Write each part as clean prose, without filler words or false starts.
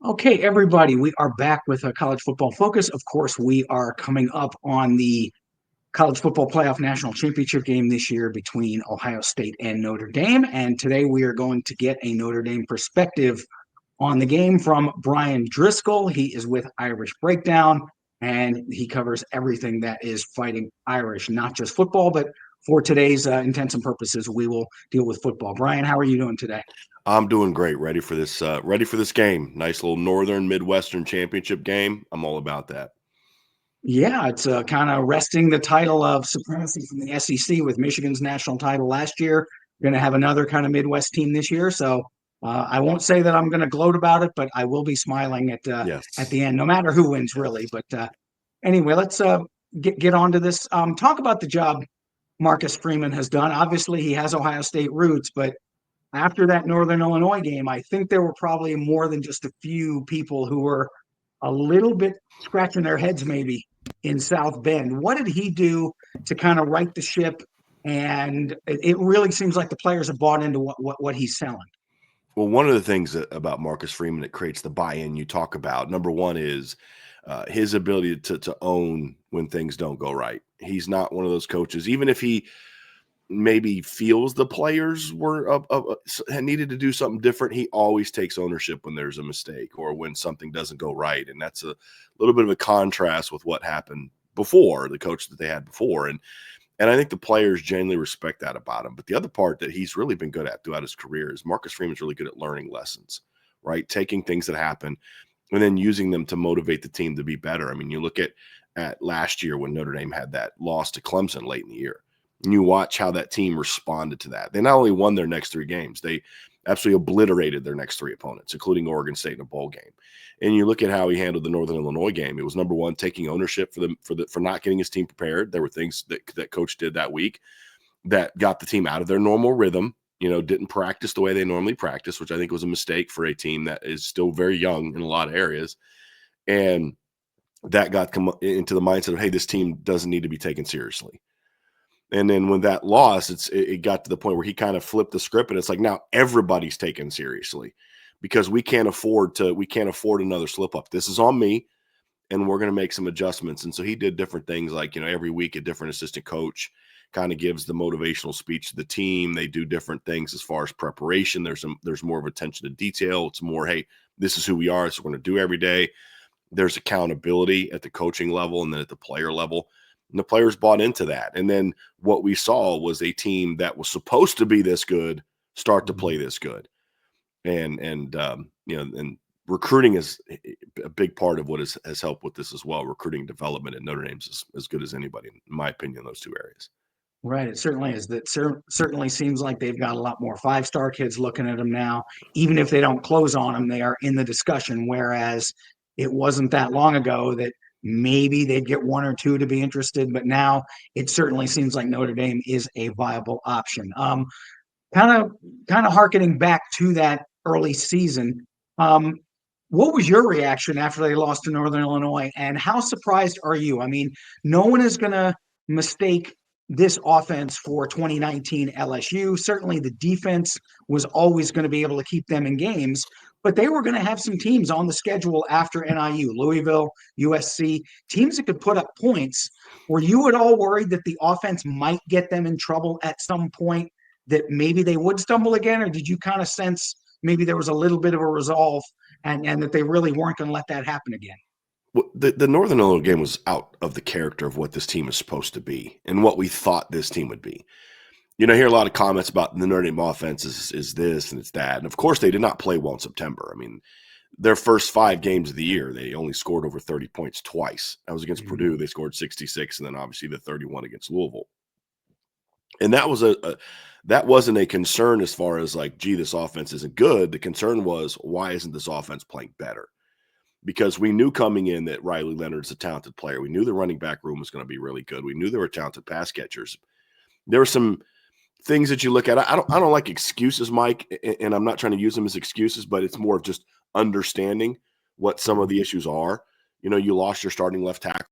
Okay, everybody, we are back with a college football focus. Of course, we are coming up on the college football playoff national championship game this year between Ohio State and Notre Dame. And today we are going to get a Notre Dame perspective on the game from Bryan Driskell. He is with Irish Breakdown, and he covers everything that is fighting Irish, not just football, but for today's intents and purposes, we will deal with football. Bryan, how are you doing today? I'm doing great. Ready for this. Ready for this game. Nice little Northern Midwestern championship game. I'm all about that. Yeah, it's kind of wresting the title of supremacy from the SEC with Michigan's national title last year. Going to have another kind of Midwest team this year, so I won't say that I'm going to gloat about it, but I will be smiling at Yes. the end, no matter who wins, really. But anyway, let's get on to this. Talk about the job Marcus Freeman has done. Obviously, he has Ohio State roots, but after that Northern Illinois game, I think there were probably more than just a few people who were a little bit scratching their heads maybe in South Bend. What did he do to kind of right the ship? And it really seems like the players have bought into what he's selling. Well, one of the things about Marcus Freeman that creates the buy-in you talk about, number one is his ability to own when things don't go right. He's not one of those coaches, even if he maybe feels the players were needed to do something different. He always takes ownership when there's a mistake or when something doesn't go right, and that's a little bit of a contrast with what happened before, the coach that they had before. And I think the players genuinely respect that about him. But the other part that he's really been good at throughout his career is Marcus Freeman's really good at learning lessons, right? Taking things that happen and then using them to motivate the team to be better. I mean, you look at last year when Notre Dame had that loss to Clemson late in the year, and you watch how that team responded to that. They not only won their next three games, they absolutely obliterated their next three opponents, including Oregon State in a bowl game. And you look at how he handled the Northern Illinois game. It was number one, taking ownership for not getting his team prepared. There were things that coach did that week that got the team out of their normal rhythm. Didn't practice the way they normally practice, which I think was a mistake for a team that is still very young in a lot of areas. And that got into the mindset of, hey, this team doesn't need to be taken seriously. And then when that loss, it got to the point where he kind of flipped the script, and it's like now everybody's taken seriously because we can't afford another slip up. This is on me, and we're going to make some adjustments. And so he did different things, like every week a different assistant coach kind of gives the motivational speech to the team. They do different things as far as preparation. There's more of attention to detail. It's more, hey, this is who we are, so we're going to do every day. There's accountability at the coaching level and then at the player level. And the players bought into that. And then what we saw was a team that was supposed to be this good start to play this good. And recruiting is a big part of what has helped with this as well. Recruiting development at Notre Dame is as good as anybody, in my opinion, in those two areas. Right, it certainly is. That certainly seems like they've got a lot more five-star kids looking at them now. Even if they don't close on them, they are in the discussion. Whereas it wasn't that long ago that maybe they'd get one or two to be interested, but now it certainly seems like Notre Dame is a viable option. Kind of harkening back to that early season. Um, what was your reaction after they lost to Northern Illinois, and how surprised are you? I mean, no one is going to mistake this offense for 2019 LSU. Certainly, the defense was always going to be able to keep them in games, but they were going to have some teams on the schedule after NIU, Louisville, USC, teams that could put up points. Were you at all worried that the offense might get them in trouble at some point, that maybe they would stumble again, or did you kind of sense maybe there was a little bit of a resolve and that they really weren't going to let that happen again? Well, the Northern Illinois game was out of the character of what this team is supposed to be and what we thought this team would be. I hear a lot of comments about the Notre Dame offense is this and it's that. And of course, they did not play well in September. I mean, their first 5 games of the year, they only scored over 30 points twice. That was against Purdue. They scored 66, and then obviously the 31 against Louisville. And that wasn't a concern as far as like, gee, this offense isn't good. The concern was, why isn't this offense playing better? Because we knew coming in that Riley Leonard's a talented player. We knew the running back room was going to be really good. We knew there were talented pass catchers. There were some things that you look at. I don't like excuses, Mike, and I'm not trying to use them as excuses, but it's more of just understanding what some of the issues are. You lost your starting left tackle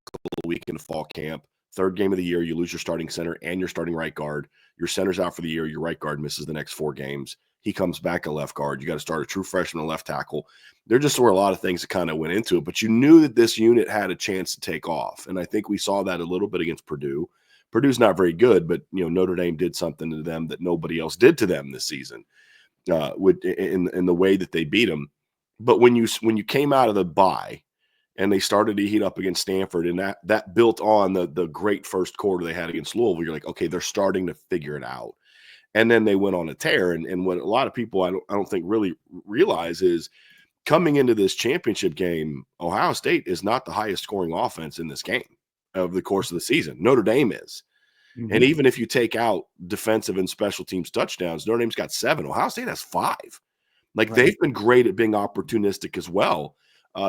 a week in the fall camp. Third game of the year, you lose your starting center and your starting right guard. Your center's out for the year. Your right guard misses the next 4 games. he comes back at left guard. You got to start a true freshman at left tackle. There just were a lot of things that kind of went into it, but you knew that this unit had a chance to take off. And I think we saw that a little bit against Purdue. Purdue's not very good, but Notre Dame did something to them that nobody else did to them this season, in the way that they beat them. But when you came out of the bye and they started to heat up against Stanford, and that built on the great first quarter they had against Louisville, you're like, okay, they're starting to figure it out. And then they went on a tear. And what a lot of people I don't think really realize is, coming into this championship game, Ohio State is not the highest scoring offense in this game of the course of the season. Notre Dame is. Mhm. And even if you take out defensive and special teams touchdowns, Notre Dame's got 7. Ohio State has 5. Like, Right. they've been great at being opportunistic as well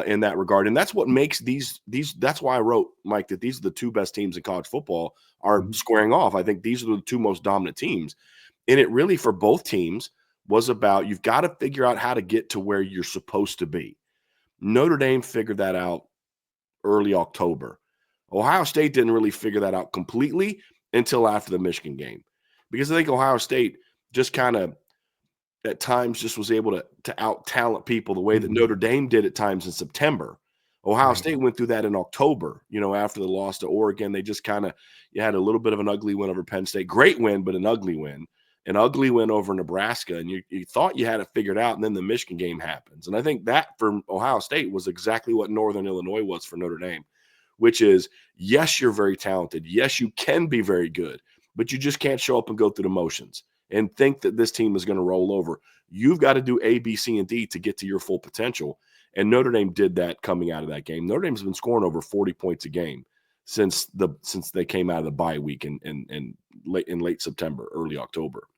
in that regard. And that's what makes these that's why I wrote, Mike, that these are the 2 best teams in college football are Mhm. squaring off. I think these are the 2 most dominant teams. And it really, for both teams, was about, you've got to figure out how to get to where you're supposed to be. Notre Dame figured that out early October. Ohio State didn't really figure that out completely until after the Michigan game, because I think Ohio State just kind of at times just was able to out talent people the way that Mhm. Notre Dame did at times in September. Ohio Right. State went through that in October, after the loss to Oregon. They just you had a little bit of an ugly win over Penn State. Great win, but an ugly win. An ugly win over Nebraska, and you thought you had it figured out, and then the Michigan game happens. And I think that for Ohio State was exactly what Northern Illinois was for Notre Dame, which is, yes, you're very talented. Yes, you can be very good, but you just can't show up and go through the motions and think that this team is going to roll over. You've got to do A, B, C, and D to get to your full potential. And Notre Dame did that coming out of that game. Notre Dame's been scoring over 40 points a game since they came out of the bye week in late September, early October.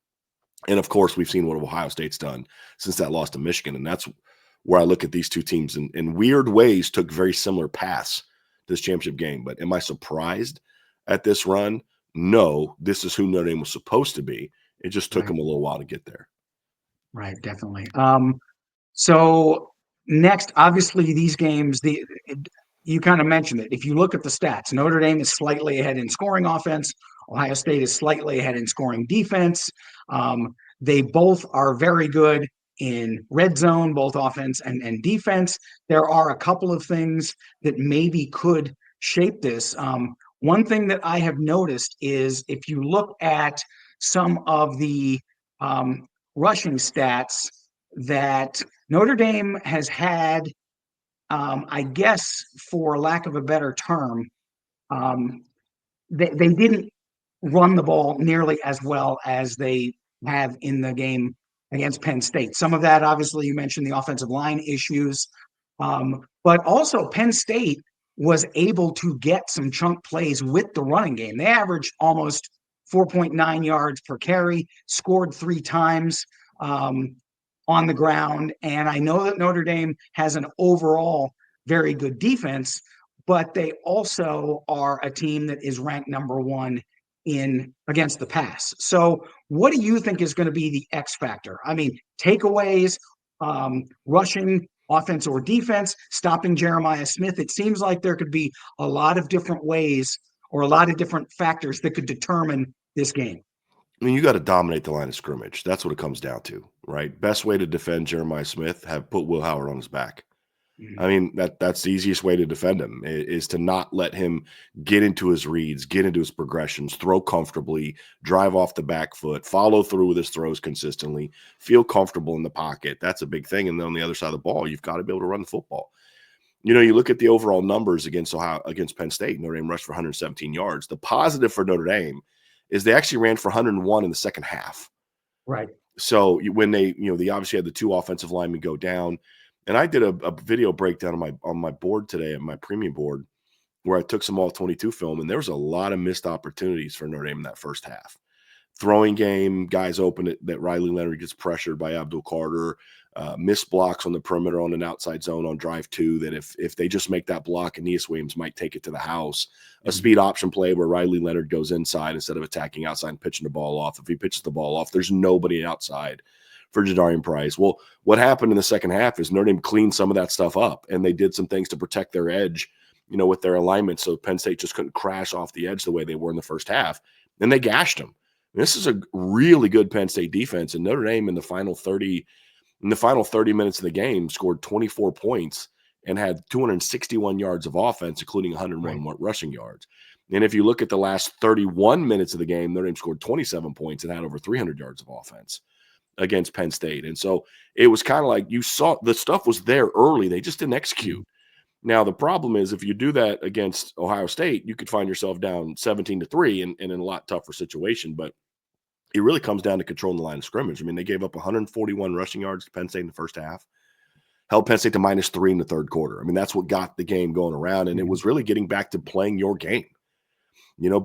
And of course, we've seen what Ohio State's done since that loss to Michigan. And that's where I look at these 2 teams in weird ways took very similar paths this championship game. But am I surprised at this run? No, this is who Notre Dame was supposed to be. It just took Right. them a little while to get there. Right, definitely. So next, obviously, these games, you kind of mentioned it. If you look at the stats, Notre Dame is slightly ahead in scoring offense. Ohio State is slightly ahead in scoring defense. They both are very good in red zone, both offense and defense. There are a couple of things that maybe could shape this. One thing that I have noticed is, if you look at some of the rushing stats, that Notre Dame has had, I guess, for lack of a better term, they didn't run the ball nearly as well as they have in the game against Penn State. Some of that, obviously, you mentioned the offensive line issues, but also Penn State was able to get some chunk plays with the running game. They averaged almost 4.9 yards per carry, scored 3 times on the ground. And I know that Notre Dame has an overall very good defense, but they also are a team that is ranked number 1 in against the pass. So what do you think is going to be the X factor? I mean, takeaways, rushing, offense or defense, stopping Jeremiah Smith. It seems like there could be a lot of different ways or a lot of different factors that could determine this game. I mean, you got to dominate the line of scrimmage. That's what it comes down to, right? Best way to defend Jeremiah Smith, have put Will Howard on his back. I mean, that's the easiest way to defend him, is to not let him get into his reads, get into his progressions, throw comfortably, drive off the back foot, follow through with his throws consistently, feel comfortable in the pocket. That's a big thing. And then on the other side of the ball, you've got to be able to run the football. You look at the overall numbers against Penn State. Notre Dame rushed for 117 yards. The positive for Notre Dame is they actually ran for 101 in the second half. Right. So when they obviously had the 2 offensive linemen go down. And I did a video breakdown on my board today, at my premium board, where I took some all-22 film, and there was a lot of missed opportunities for Notre Dame in that first half. Throwing game, guys open that Riley Leonard gets pressured by Abdul Carter, missed blocks on the perimeter on an outside zone on drive 2, that if they just make that block, Aeneas Williams might take it to the house. A speed option play where Riley Leonard goes inside instead of attacking outside and pitching the ball off. If he pitches the ball off, there's nobody outside for Jadarian Price. Well, what happened in the second half is Notre Dame cleaned some of that stuff up, and they did some things to protect their edge, with their alignment, so Penn State just couldn't crash off the edge the way they were in the first half. And they gashed them. This is a really good Penn State defense, and Notre Dame in the final 30 minutes of the game scored 24 points and had 261 yards of offense, including 101 Right. rushing yards. And if you look at the last 31 minutes of the game, Notre Dame scored 27 points and had over 300 yards of offense against Penn State. And so it was kind of like you saw the stuff was there early. They just didn't execute. Now, the problem is if you do that against Ohio State, you could find yourself down 17-3 and in a lot tougher situation. But it really comes down to controlling the line of scrimmage. I mean, they gave up 141 rushing yards to Penn State in the first half, held Penn State to -3 in the third quarter. I mean, that's what got the game going around. And it was really getting back to playing your game.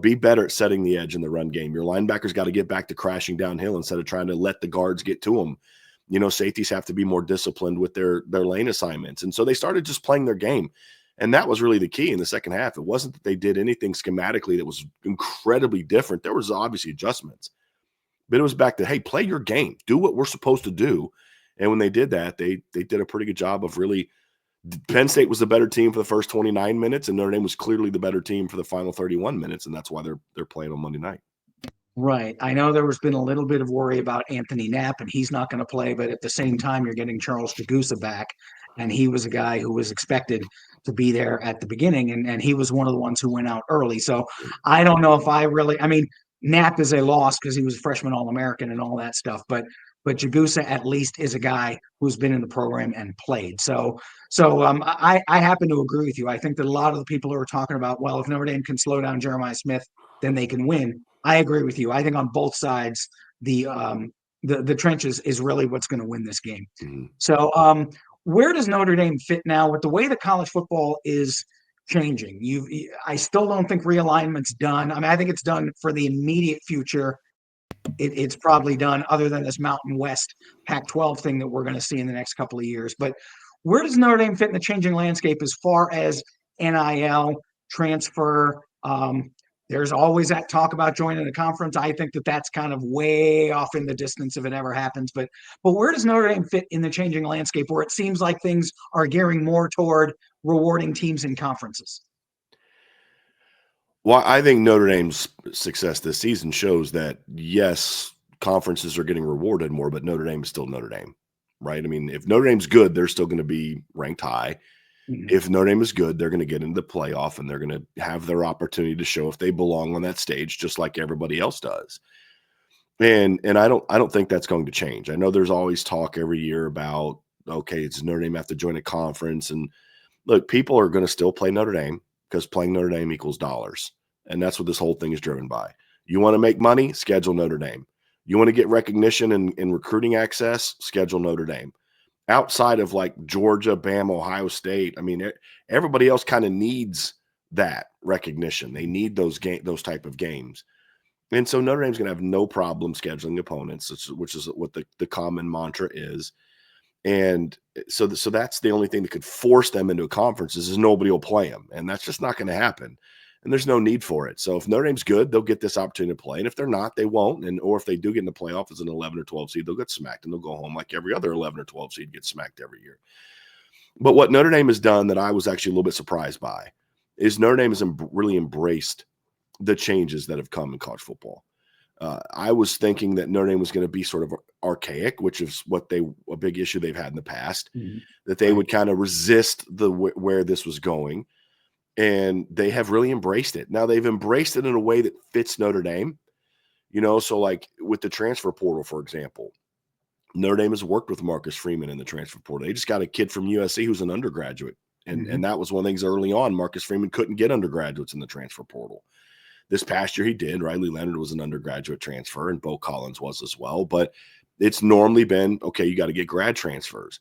Be better at setting the edge in the run game. Your linebackers got to get back to crashing downhill instead of trying to let the guards get to them. Safeties have to be more disciplined with their lane assignments. And so they started just playing their game. And that was really the key in the second half. It wasn't that they did anything schematically that was incredibly different. There was obviously adjustments. But it was back to, hey, play your game. Do what we're supposed to do. And when they did that, they did a pretty good job of really – Penn State was the better team for the first 29 minutes, and Notre Dame was clearly the better team for the final 31 minutes, and that's why they're playing on Monday night. Right. I know there has been a little bit of worry about Anthony Knapp, and he's not going to play, but at the same time, you're getting Charles Jagusa back, and he was a guy who was expected to be there at the beginning, and he was one of the ones who went out early. So I don't know if I mean, Knapp is a loss because he was a freshman All-American and all that stuff, but Jagusa at least is a guy who's been in the program and played. I happen to agree with you. I think that a lot of the people who are talking about, well, if Notre Dame can slow down Jeremiah Smith, then they can win. I agree with you. I think on both sides, the trenches is really what's going to win this game. Mm-hmm. So where does Notre Dame fit now with the way that college football is changing? I still don't think realignment's done. I mean, I think it's done for the immediate future. It's probably done other than this Mountain West Pac-12 thing that we're going to see in the next couple of years. But where does Notre Dame fit in the changing landscape as far as NIL, transfer? There's always that talk about joining a conference. I think that that's kind of way off in the distance if it ever happens. But where does Notre Dame fit in the changing landscape where it seems like things are gearing more toward rewarding teams in conferences? Well, I think Notre Dame's success this season shows that, yes, conferences are getting rewarded more, but Notre Dame is still Notre Dame, right? I mean, if Notre Dame's good, they're still going to be ranked high. Mm-hmm. If Notre Dame is good, they're going to get into the playoff and they're going to have their opportunity to show if they belong on that stage, just like everybody else does. And I don't think that's going to change. I know there's always talk every year about, okay, it's Notre Dame have to join a conference. And look, people are going to still play Notre Dame because playing Notre Dame equals dollars. And that's what this whole thing is driven by. You want to make money? Schedule Notre Dame. You want to get recognition and recruiting access? Schedule Notre Dame. Outside of like Georgia, Bama, Ohio State, I mean, everybody else kind of needs that recognition. They need those type of games. And so Notre Dame's going to have no problem scheduling opponents, which is what the common mantra is. And so that's the only thing that could force them into a conference is nobody will play them. And that's just not going to happen. And there's no need for it. So if Notre Dame's good, they'll get this opportunity to play. And if they're not, they won't. Or if they do get in the playoff as an 11 or 12 seed, they'll get smacked and they'll go home like every other 11 or 12 seed gets smacked every year. But what Notre Dame has done that I was actually a little bit surprised by is Notre Dame has really embraced the changes that have come in college football. I was thinking that Notre Dame was going to be sort of archaic, which is a big issue they've had in the past, that they would kind of resist where this was going. And they have really embraced it. Now they've embraced it in a way that fits Notre Dame, so like with the transfer portal, for example, Notre Dame has worked with Marcus Freeman in the transfer portal. They just got a kid from USC who's an undergraduate. And that was one of the things early on. Marcus Freeman couldn't get undergraduates in the transfer portal. This past year he did. Riley Leonard was an undergraduate transfer and Bo Collins was as well. But it's normally been, okay, you got to get grad transfers.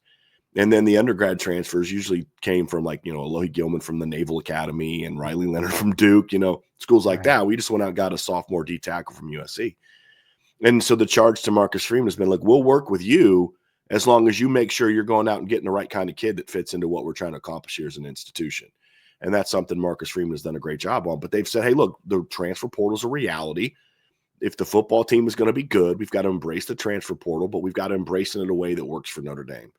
And then the undergrad transfers usually came from like, Alohi Gilman from the Naval Academy and Riley Leonard from Duke, schools like that. We just went out and got a sophomore D tackle from USC. And so the charge to Marcus Freeman has been like, we'll work with you as long as you make sure you're going out and getting the right kind of kid that fits into what we're trying to accomplish here as an institution. And that's something Marcus Freeman has done a great job on. But they've said, hey, look, the transfer portal is a reality. If the football team is going to be good, we've got to embrace the transfer portal, but we've got to embrace it in a way that works for Notre Dame.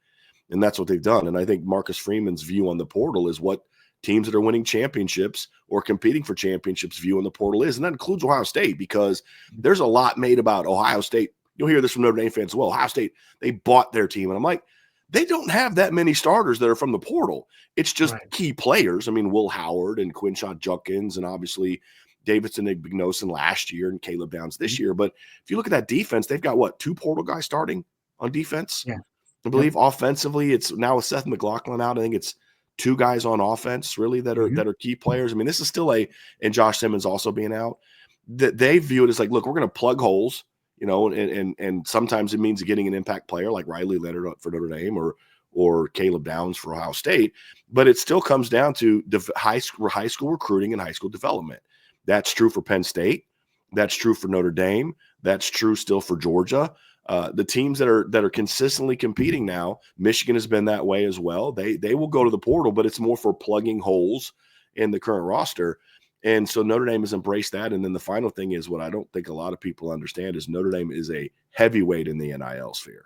And that's what they've done. And I think Marcus Freeman's view on the portal is what teams that are winning championships or competing for championships viewing the portal is. And that includes Ohio State, because there's a lot made about Ohio State. You'll hear this from Notre Dame fans as well. Ohio State, they bought their team. And I'm like, they don't have that many starters that are from the portal. It's just key players. I mean, Will Howard and Quinshon Judkins, and obviously Davidson Ignosin last year and Caleb Downs this year. But if you look at that defense, they've got what, 2 portal guys starting on defense? Yeah. I believe offensively, it's now with Seth McLaughlin out. I think it's 2 guys on offense really that are key players. I mean, this is still and Josh Simmons also being out, that they view it as like, look, we're going to plug holes, and sometimes it means getting an impact player like Riley Leonard for Notre Dame or Caleb Downs for Ohio State. But it still comes down to high school recruiting and high school development. That's true for Penn State. That's true for Notre Dame. That's true still for Georgia. The teams that are consistently competing now, Michigan has been that way as well. They will go to the portal, but it's more for plugging holes in the current roster. And so Notre Dame has embraced that. And then the final thing is, what I don't think a lot of people understand is Notre Dame is a heavyweight in the NIL sphere.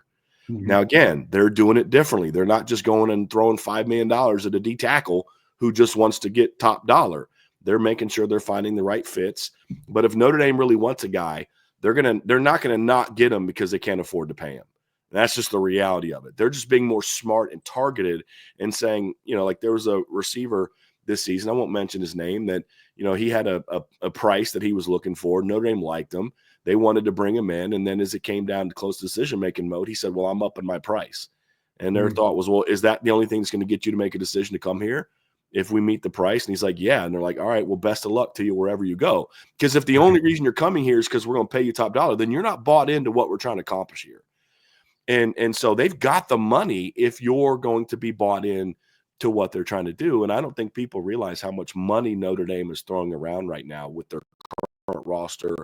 Now, again, they're doing it differently. They're not just going and throwing $5 million at a D tackle who just wants to get top dollar. They're making sure they're finding the right fits. But if Notre Dame really wants a guy, they're not gonna not get him because they can't afford to pay him. That's just the reality of it. They're just being more smart and targeted and saying, like there was a receiver this season, I won't mention his name, that he had a price that he was looking for. Notre Dame liked him. They wanted to bring him in, and then as it came down to close decision-making mode, he said, well, I'm upping my price. And their thought was, well, is that the only thing that's going to get you to make a decision to come here if we meet the price? And he's like, yeah. And they're like, all right, well, best of luck to you wherever you go. Because if the only reason you're coming here is because we're going to pay you top dollar, then you're not bought into what we're trying to accomplish here. And so they've got the money if you're going to be bought in to what they're trying to do. And I don't think people realize how much money Notre Dame is throwing around right now with their current roster,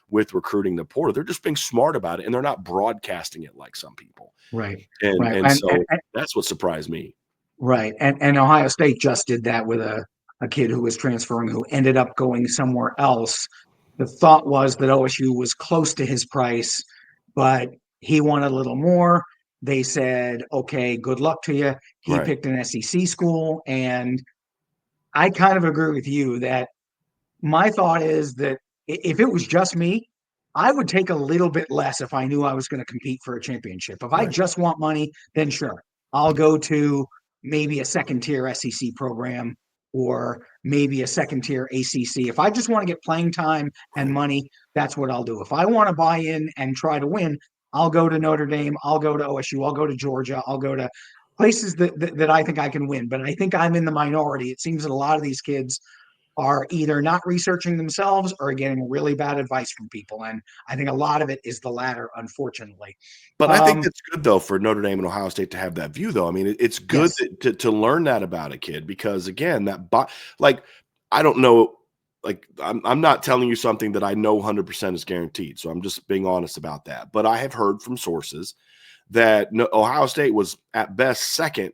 with recruiting the portal. They're just being smart about it, and they're not broadcasting it like some people. Right. And so that's what surprised me. Right. And Ohio State just did that with a kid who was transferring, who ended up going somewhere else. The thought was that OSU was close to his price, but he wanted a little more. They said, okay, good luck to you. He picked an SEC school. And I kind of agree with you that my thought is that if it was just me, I would take a little bit less if I knew I was going to compete for a championship. If I just want money, then sure, I'll go to maybe a second-tier SEC program or maybe a second-tier ACC. If I just want to get playing time and money, that's what I'll do. If I want to buy in and try to win, I'll go to Notre Dame, I'll go to OSU, I'll go to Georgia, I'll go to places that I think I can win. But I think I'm in the minority. It seems that a lot of these kids are either not researching themselves or getting really bad advice from people. And I think a lot of it is the latter, unfortunately. But I think it's good, though, for Notre Dame and Ohio State to have that view, though. I mean, it's good to learn that about a kid because, again, I don't know, I'm not telling you something that I know 100% is guaranteed. So I'm just being honest about that. But I have heard from sources that Ohio State was at best second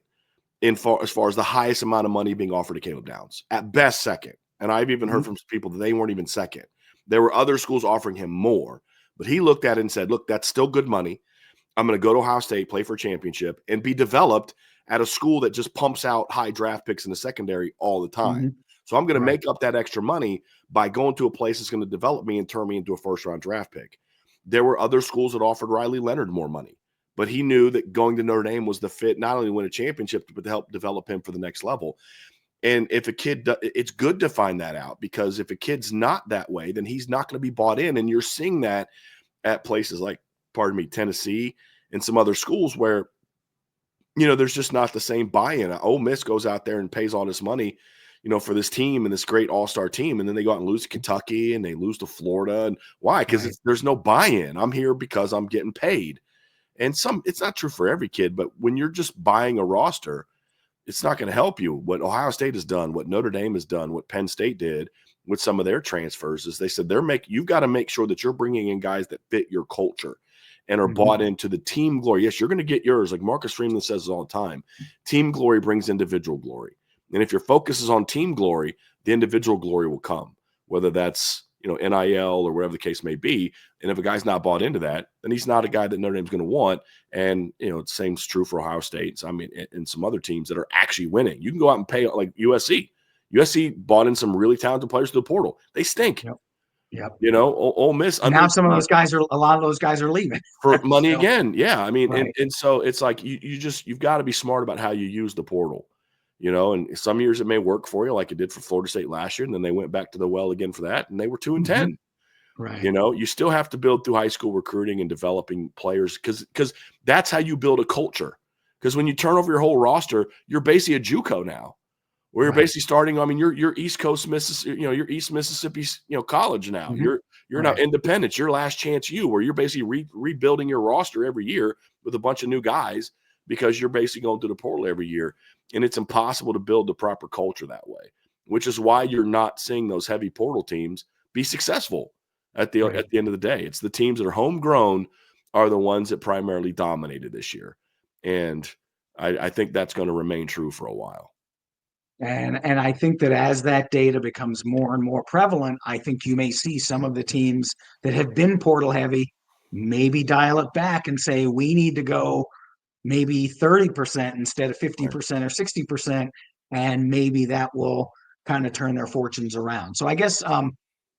as far as the highest amount of money being offered to Caleb Downs, at best second. And I've even heard from people that they weren't even second. There were other schools offering him more, but he looked at it and said, look, that's still good money. I'm going to go to Ohio State, play for a championship, and be developed at a school that just pumps out high draft picks in the secondary all the time. So I'm going to make up that extra money by going to a place that's going to develop me and turn me into a first-round draft pick. There were other schools that offered Riley Leonard more money, but he knew that going to Notre Dame was the fit, not only to win a championship, but to help develop him for the next level. And if a kid, it's good to find that out, because if a kid's not that way, then he's not going to be bought in. And you're seeing that at places like, Tennessee and some other schools where, there's just not the same buy-in. Ole Miss goes out there and pays all this money, for this team and this great all-star team. And then they go out and lose to Kentucky and they lose to Florida. And why? Because there's no buy-in. I'm here because I'm getting paid. And it's not true for every kid, but when you're just buying a roster, it's not going to help you. What Ohio State has done, what Notre Dame has done, what Penn State did with some of their transfers is they said you've got to make sure that you're bringing in guys that fit your culture and are bought into the team glory. Yes, you're going to get yours. Like Marcus Freeman says all the time, team glory brings individual glory. And if your focus is on team glory, the individual glory will come, whether that's, NIL or whatever the case may be. And if a guy's not bought into that, then he's not a guy that Notre Dame's going to want. And, the same's true for Ohio State. So, and some other teams that are actually winning. You can go out and pay like USC. USC bought in some really talented players to the portal. They stink. Yep. Yep. Ole Miss And now some of those guys a lot of those guys are leaving for money so, again. Yeah. I mean, right. and so it's like you've got to be smart about how you use the portal, and some years it may work for you like it did for Florida State last year. And then they went back to the well again for that. And they were 2-10. Right. You still have to build through high school recruiting and developing players because that's how you build a culture. Because when you turn over your whole roster, you're basically a JUCO now, where you're basically starting. I mean, you're East Coast Mississippi, you're East Mississippi, college now. You're now independent. Your last chance, where you're basically rebuilding your roster every year with a bunch of new guys because you're basically going through the portal every year, and it's impossible to build the proper culture that way. Which is why you're not seeing those heavy portal teams be successful. At the end of the day, it's the teams that are homegrown are the ones that primarily dominated this year, and I think that's going to remain true for a while. And I think that as that data becomes more and more prevalent, I think you may see some of the teams that have been portal heavy maybe dial it back and say we need to go maybe 30% instead of 50% or 60%, and maybe that will kind of turn their fortunes around. So I guess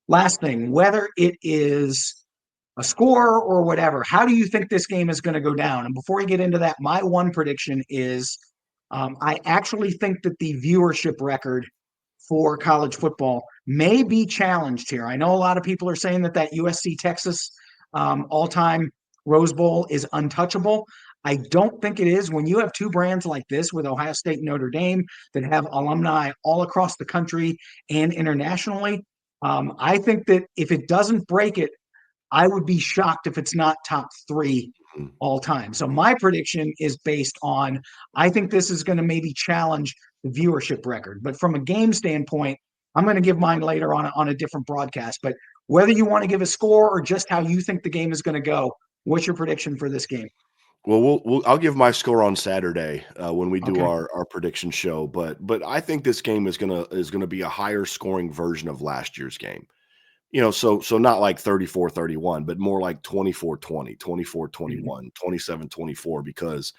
last thing, whether it is a score or whatever, how do you think this game is going to go down? And before you get into that, my one prediction is I actually think that the viewership record for college football may be challenged here. I know a lot of people are saying that USC Texas all-time Rose Bowl is untouchable. I don't think it is. When you have two brands like this with Ohio State and Notre Dame that have alumni all across the country and internationally, I think that if it doesn't break it, I would be shocked if it's not top 3 all time. So my prediction is based on, I think this is going to maybe challenge the viewership record. But from a game standpoint, I'm going to give mine later on a different broadcast. But whether you want to give a score or just how you think the game is going to go, what's your prediction for this game? Well, I'll give my score on Saturday when we do our prediction show. But I think this game is gonna be a higher scoring version of last year's game. So not like 34-31, but more like 24-20, 24-21, 27-24, because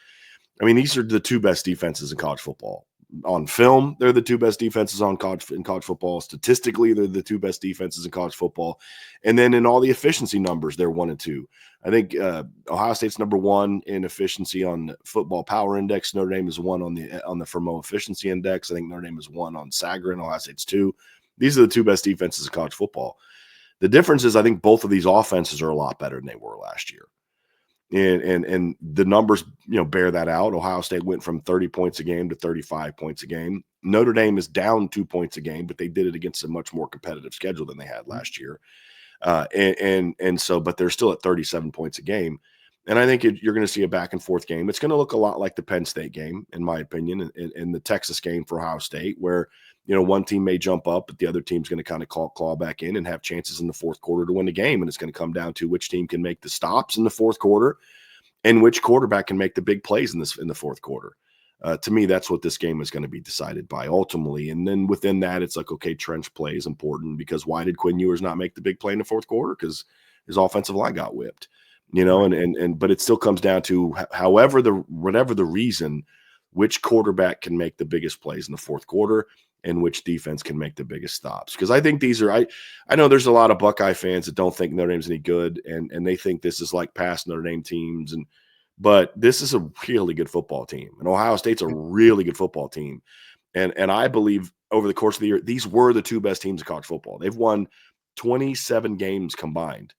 I mean, these are the two best defenses in college football. On film, they're the two best defenses in college football. Statistically, they're the two best defenses in college football. And then in all the efficiency numbers, they're 1 and 2. I think Ohio State's number 1 in efficiency on the Football Power Index. Notre Dame is 1 on the Fermo Efficiency Index. I think Notre Dame is 1 on Sagarin. Ohio State's 2. These are the two best defenses in college football. The difference is I think both of these offenses are a lot better than they were last year. And the numbers, bear that out. Ohio State went from 30 points a game to 35 points a game. Notre Dame is down 2 points a game, but they did it against a much more competitive schedule than they had last year. But they're still at 37 points a game. And I think you're going to see a back and forth game. It's going to look a lot like the Penn State game, in my opinion, and the Texas game for Ohio State, where one team may jump up, but the other team's going to kind of claw back in and have chances in the fourth quarter to win the game. And it's going to come down to which team can make the stops in the fourth quarter and which quarterback can make the big plays in the fourth quarter. To me, that's what this game is going to be decided by ultimately. And then within that, it's like, okay, trench play is important, because why did Quinn Ewers not make the big play in the fourth quarter? Because his offensive line got whipped, but it still comes down to whatever the reason, which quarterback can make the biggest plays in the fourth quarter and which defense can make the biggest stops. Because I think these are, I know there's a lot of Buckeye fans that don't think Notre Dame's any good, and they think this is like past Notre Dame teams. But this is a really good football team, and Ohio State's a really good football team. And I believe over the course of the year, these were the two best teams in college football. They've won 27 games combined.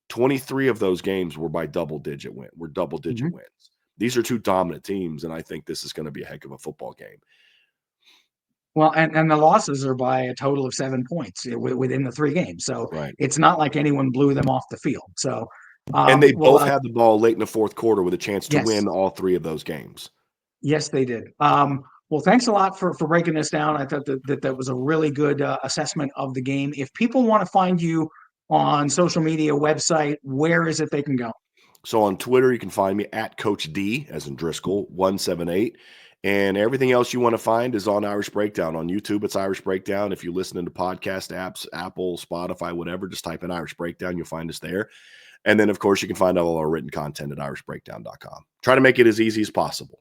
23 of those games were by double-digit wins. These are two dominant teams, and I think this is going to be a heck of a football game. Well, and the losses are by a total of 7 points within the 3 games. So It's not like anyone blew them off the field. So and they both had the ball late in the fourth quarter with a chance to win all 3 of those games. Yes, they did. Well, thanks a lot for breaking this down. I thought that was a really good assessment of the game. If people want to find you on social media, website, where is it they can go? So on Twitter, you can find me at Coach D, as in Driskell 178. And everything else you want to find is on Irish Breakdown. On YouTube, it's Irish Breakdown. If you listen to podcast apps, Apple, Spotify, whatever, just type in Irish Breakdown. You'll find us there. And then, of course, you can find all our written content at irishbreakdown.com. Try to make it as easy as possible.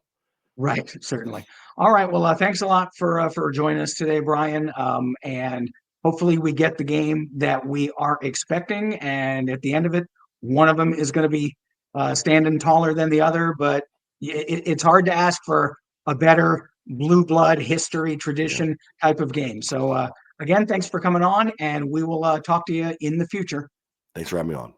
Right, certainly. All right. Well, thanks a lot for joining us today, Bryan. And hopefully we get the game that we are expecting. And at the end of it, one of them is going to be standing taller than the other. But it's hard to ask for a better blue blood history Yeah. tradition type of game. So again, thanks for coming on, and we will talk to you in the future. Thanks for having me on.